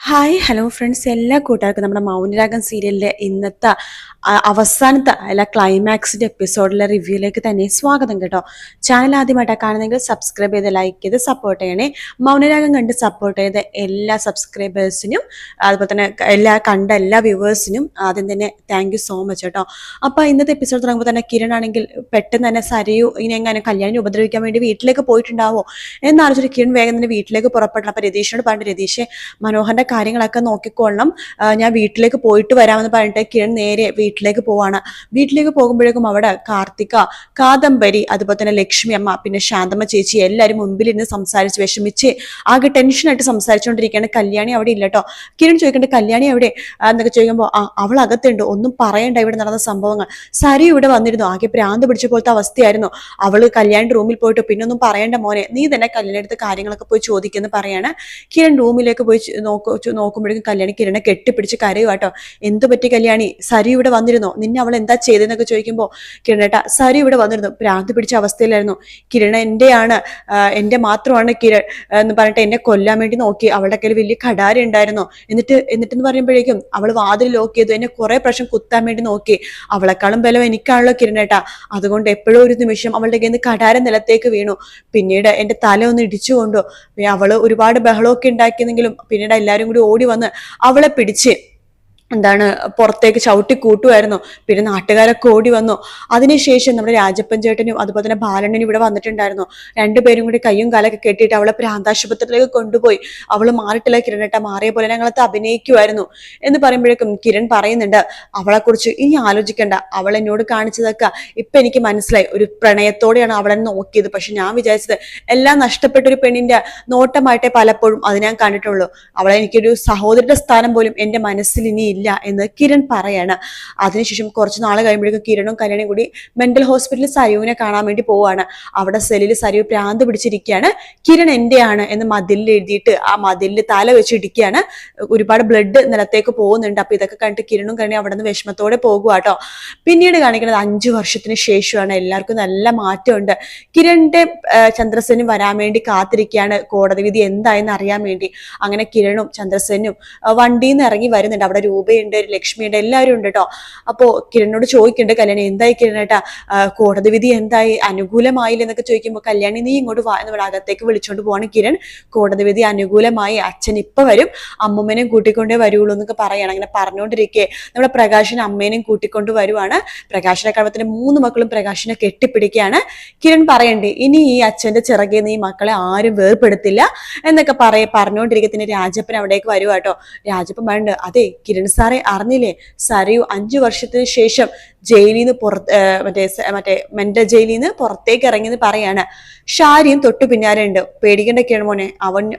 Hi hello friends, എല്ലാ കൂട്ടുകാർക്കും നമ്മുടെ മൗനരാഗം സീരിയലിലെ ഇന്നത്തെ അവസാനത്തെ അല്ല ക്ലൈമാക്സിൻ്റെ എപ്പിസോഡിലെ റിവ്യൂയിലേക്ക് തന്നെ സ്വാഗതം കേട്ടോ. ചാനൽ ആദ്യമായിട്ടാണ് കാണുന്നെങ്കിൽ സബ്സ്ക്രൈബ് ചെയ്ത് ലൈക്ക് ചെയ്ത് സപ്പോർട്ട് ചെയ്യണേ. മൗനരാഗം കണ്ട് സപ്പോർട്ട് ചെയ്ത എല്ലാ സബ്സ്ക്രൈബേഴ്സിനും അതുപോലെ തന്നെ കണ്ട എല്ലാ വ്യൂവേഴ്സിനും ആദ്യം തന്നെ താങ്ക് യു സോ മച്ച് കേട്ടോ. അപ്പോൾ ഇന്നത്തെ എപ്പിസോഡ് തുടങ്ങുമ്പോൾ തന്നെ കിരൺ ആണെങ്കിൽ പെട്ടെന്ന് തന്നെ സരയു ഇനി എങ്ങനെ കല്യാണി ഉപദ്രവിക്കാൻ വേണ്ടി വീട്ടിലേക്ക് പോയിട്ടുണ്ടാവോ എന്നാലോചിച്ചിട്ട് കിരൺ വേഗം തന്നെ വീട്ടിലേക്ക് പുറപ്പെടണം. അപ്പോൾ രതീഷിനോട് പറഞ്ഞു, രതീഷെ മനോഹറിന്റെ കാര്യങ്ങളൊക്കെ നോക്കിക്കൊള്ളണം, ഞാൻ വീട്ടിലേക്ക് പോയിട്ട് വരാമെന്ന് പറഞ്ഞിട്ട് കിരൺ നേരെ വീട്ടിലേക്ക് പോവാണ്. വീട്ടിലേക്ക് പോകുമ്പോഴേക്കും അവിടെ കാർത്തിക, കാദംബരി, അതുപോലെ തന്നെ ലക്ഷ്മി അമ്മ, പിന്നെ ശാന്തമ്മ ചേച്ചി എല്ലാവരും മുമ്പിലിരുന്ന് സംസാരിച്ച് വിഷമിച്ച് ആകെ ടെൻഷനായിട്ട് സംസാരിച്ചുകൊണ്ടിരിക്കുകയാണ്. കല്യാണി അവിടെ ഇല്ല കേട്ടോ. കിരൺ ചോദിക്കണ്ട കല്യാണി അവിടെ എന്നൊക്കെ ചോദിക്കുമ്പോൾ അവൾ അകത്തുണ്ട്, ഒന്നും പറയണ്ട ഇവിടെ നടന്ന സംഭവങ്ങൾ. സരി ഇവിടെ വന്നിരുന്നു, ആകെ ഭ്രാന്ത് പിടിച്ച പോലത്തെ അവസ്ഥയായിരുന്നു. അവള് കല്യാണി റൂമിൽ പോയിട്ട് പിന്നെ ഒന്നും പറയണ്ട മോനെ, നീ തന്നെ കല്യാണി അടുത്ത് കാര്യങ്ങളൊക്കെ പോയി ചോദിക്കുന്നു പറയാണ്. കിരൺ റൂമിലേക്ക് പോയി നോക്കുമ്പോഴേക്കും കല്യാണി കിരണെ കെട്ടിപ്പിടിച്ച് കരയുക കേട്ടോ. എന്തു പറ്റി കല്യാണി, സരി ഇവിടെ വന്നിരുന്നോ, നിന്നെ അവൾ എന്താ ചെയ്തെന്നൊക്കെ ചോദിക്കുമ്പോൾ കിരണേട്ടാ സരി ഇവിടെ വന്നിരുന്നു, ഭ്രാന്ത് പിടിച്ച അവസ്ഥയിലായിരുന്നു. കിരണ എന്റെ മാത്രമാണ് കിരൺ എന്ന് പറഞ്ഞിട്ട് എന്നെ കൊല്ലാൻ വേണ്ടി നോക്കി. അവളുടെ കയ്യിൽ വലിയ കടാര ഉണ്ടായിരുന്നു. എന്നിട്ടെന്ന് പറയുമ്പോഴേക്കും അവൾ വാതിൽ ലോക്ക് ചെയ്തു, എന്നെ കുറെ പ്രാവശ്യം കുത്താൻ വേണ്ടി നോക്കി. അവളെക്കാളും ബലം എനിക്കാണല്ലോ കിരണേട്ടാ, അതുകൊണ്ട് എപ്പോഴും ഒരു നിമിഷം അവളുടെ കയ്യിൽ നിന്ന് കടാര നിലത്തേക്ക് വീണു. പിന്നീട് എന്റെ തല ഒന്ന് ഇടിച്ചുകൊണ്ടു. അവള് ഒരുപാട് ബഹളമൊക്കെ ഉണ്ടാക്കിയെങ്കിലും പിന്നീട് എല്ലാവരും കൂടി ഓടി വന്ന് അവളെ പിടിച്ച് പുറത്തേക്ക് ചവിട്ടി കൂട്ടുമായിരുന്നു. പിന്നെ നാട്ടുകാരൊക്കെ ഓടി വന്നു. അതിനുശേഷം നമ്മുടെ രാജപ്പൻ ചേട്ടനും അതുപോലെ തന്നെ ബാലണ്ണനും ഇവിടെ വന്നിട്ടുണ്ടായിരുന്നു. രണ്ടുപേരും കൂടി കയ്യും കാലൊക്കെ കെട്ടിയിട്ട് അവളെ പ്രാന്താശുപത്രിയിലേക്ക് കൊണ്ടുപോയി. അവള് മാറിയിട്ടില്ല കിരണേട്ട, മാറിയ പോലെ ഞങ്ങളത്ത് അഭിനയിക്കുമായിരുന്നു എന്ന് പറയുമ്പോഴേക്കും കിരൺ പറയുന്നുണ്ട്, അവളെ കുറിച്ച് ഇനി ആലോചിക്കണ്ട, അവൾ എന്നോട് കാണിച്ചതൊക്കെ ഇപ്പൊ എനിക്ക് മനസ്സിലായി. ഒരു പ്രണയത്തോടെയാണ് അവളെ നോക്കിയത്. പക്ഷെ ഞാൻ വിചാരിച്ചത് എല്ലാം നഷ്ടപ്പെട്ട ഒരു പെണ്ണിന്റെ നോട്ടമായിട്ടേ പലപ്പോഴും അത് ഞാൻ കണ്ടിട്ടുള്ളൂ. അവളെ എനിക്കൊരു സഹോദരിയുടെ സ്ഥാനം പോലും എന്റെ മനസ്സിൽ ഇനി ഇല്ല എന്ന് കിരൺ പറയാണ്. അതിനുശേഷം കുറച്ച് നാൾ കഴിയുമ്പോഴേക്കും കിരണും കല്യാണിയും കൂടി മെന്റൽ ഹോസ്പിറ്റലിൽ സരുവിനെ കാണാൻ വേണ്ടി പോവാണ്. അവിടെ സെല്ലിൽ സരു ഭ്രാന്ത് പിടിച്ചിരിക്കുകയാണ്. കിരൺ എന്റെയാണ് എന്ന് മതിലിൽ എഴുതിയിട്ട് ആ മതിലിൽ തല വെച്ചിരിക്കുകയാണ്. ഒരുപാട് ബ്ലഡ് നിലത്തേക്ക് പോകുന്നുണ്ട്. അപ്പൊ ഇതൊക്കെ കണ്ടിട്ട് കിരണും കല്യാണി അവിടെ നിന്ന് വിഷമത്തോടെ പോകുക കേട്ടോ. പിന്നീട് കാണിക്കുന്നത് 5 വർഷത്തിന് ശേഷമാണ്. എല്ലാവർക്കും നല്ല മാറ്റമുണ്ട്. കിരണിന്റെ ചന്ദ്രസേനും വരാൻ വേണ്ടി കാത്തിരിക്കുകയാണ്, കോടതി വിധി എന്തായെന്ന് അറിയാൻ വേണ്ടി. അങ്ങനെ കിരണും ചന്ദ്രസേനും വണ്ടിയിൽ നിന്ന് ഇറങ്ങി വരുന്നുണ്ട്. അവിടെ രൂപയുണ്ട്, ലക്ഷ്മിയുണ്ട്, എല്ലാവരും ഉണ്ട് കേട്ടോ. അപ്പോ കിരണിനോട് ചോദിക്കുന്നുണ്ട്, കല്യാണി എന്തായി കിരണേട്ടാ, കോടതി വിധി എന്തായി, അനുകൂലമായില്ല എന്നൊക്കെ ചോദിക്കുമ്പോൾ കല്യാണി നീ ഇങ്ങോട്ട് വാ എന്ന് അകത്തേക്ക് വിളിച്ചോണ്ട് പോവാണ് കിരൺ. കോടതി വിധി അനുകൂലമായി, അച്ഛൻ ഇപ്പൊ വരും, അമ്മുമ്മനെയും കൂട്ടിക്കൊണ്ടേ വരുള്ളൂ എന്നൊക്കെ പറയാണ്. അങ്ങനെ പറഞ്ഞുകൊണ്ടിരിക്കെ നമ്മുടെ പ്രകാശിനെ അമ്മേനെയും കൂട്ടിക്കൊണ്ട് വരുവാണ്. പ്രകാശിനെ കാണുമ്പത്തിന് 3 മക്കളും പ്രകാശിനെ കെട്ടിപ്പിടിക്കുകയാണ്. കിരൺ പറയണ്ടേ, ഇനി ഈ അച്ഛന്റെ ചിറകെ നീ മക്കളെ ആരും വേർപ്പെടുത്തില്ല എന്നൊക്കെ പറഞ്ഞുകൊണ്ടിരിക്കത്തിന് രാജപ്പൻ അവിടേക്ക് വരുക കേട്ടോ. രാജപ്പൻ പറയുന്നുണ്ട്, അതെ കിരൺ സാറെ അറിഞ്ഞില്ലേ, സരയു 5 വർഷത്തിന് ശേഷം ജയിലിൽ നിന്ന് മറ്റേ മെന്റൽ ജയിലിൽ നിന്ന് പുറത്തേക്ക് ഇറങ്ങിയെന്ന് പറയാണ്. ഷാരിയും തൊട്ടു പിന്നാലെ ഉണ്ട്. പേടിക്കേണ്ട കിരൺ മോനെ,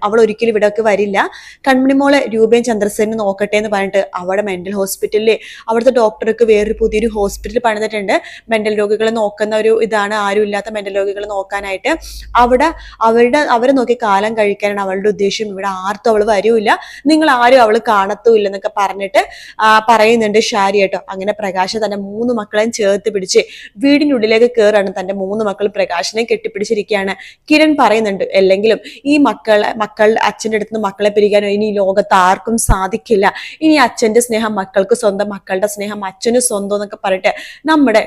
അവൾ ഒരിക്കലും ഇവിടേക്ക് വരില്ല. കൺമണി മോളെ രൂപയും ചന്ദ്രസേനും നോക്കട്ടെ എന്ന് പറഞ്ഞിട്ട് അവിടെ മെന്റൽ ഹോസ്പിറ്റലില് അവിടുത്തെ ഡോക്ടർക്ക് വേറൊരു പുതിയൊരു ഹോസ്പിറ്റൽ പണിതിട്ടുണ്ട്. മെന്റൽ രോഗികളെ നോക്കുന്ന ഒരു ഇതാണ്, ആരും ഇല്ലാത്ത മെന്റൽ രോഗികളെ നോക്കാനായിട്ട്. അവിടെ അവരെ നോക്കി കാലം കഴിക്കാനാണ് അവളുടെ ഉദ്ദേശം. ഇവിടെ ആർത്തും അവൾ വരൂല്ല, നിങ്ങൾ ആരും അവൾ കാണത്തുമില്ല എന്നൊക്കെ പറഞ്ഞിട്ട് പറയുന്നുണ്ട് ഷാരി കേട്ടോ. അങ്ങനെ പ്രകാശ് തന്റെ 3 മക്കളെയും ചേർത്ത് പിടിച്ച് വീടിനുള്ളിലേക്ക് കയറാണ്. തന്റെ 3 മക്കൾ പ്രകാശിനെ കെട്ടിപ്പിടിച്ചിരിക്കുകയാണ്. കിരൺ പറയുന്നുണ്ട്, അല്ലെങ്കിലും ഈ മക്കൾ അച്ഛൻ്റെ അടുത്ത് നിന്ന് മക്കളെ പിരിക്കാനോ ഇനി ലോകത്ത് ആർക്കും സാധിക്കില്ല. ഇനി അച്ഛന്റെ സ്നേഹം മക്കൾക്ക് സ്വന്തം, മക്കളുടെ സ്നേഹം അച്ഛന് സ്വന്തം എന്നൊക്കെ പറഞ്ഞിട്ട് നമ്മുടെ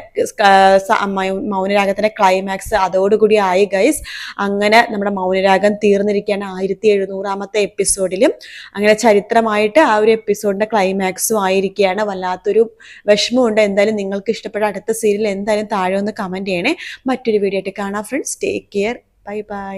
മൗനരാഗത്തിന്റെ ക്ലൈമാക്സ് അതോടുകൂടി ആയി ഗൈസ്. അങ്ങനെ നമ്മുടെ മൗനരാഗം തീർന്നിരിക്കുകയാണ് 1700ാമത്തെ എപ്പിസോഡിലും. അങ്ങനെ ചരിത്രമായിട്ട് ആ ഒരു എപ്പിസോഡിന്റെ ക്ലൈമാക്സും ആയിരിക്കുകയാണ്. വല്ലാത്തൊരു വിഷമമുണ്ട്. എന്തായാലും നിങ്ങൾക്ക് ഇഷ്ടപ്പെട്ട അടുത്ത സീരിയൽ എന്തായാലും താഴെ ഒന്ന് കമന്റ് ചെയ്യണേ. മറ്റൊരു വീഡിയോ ആയിട്ട് കാണാം friends. Take care, bye bye.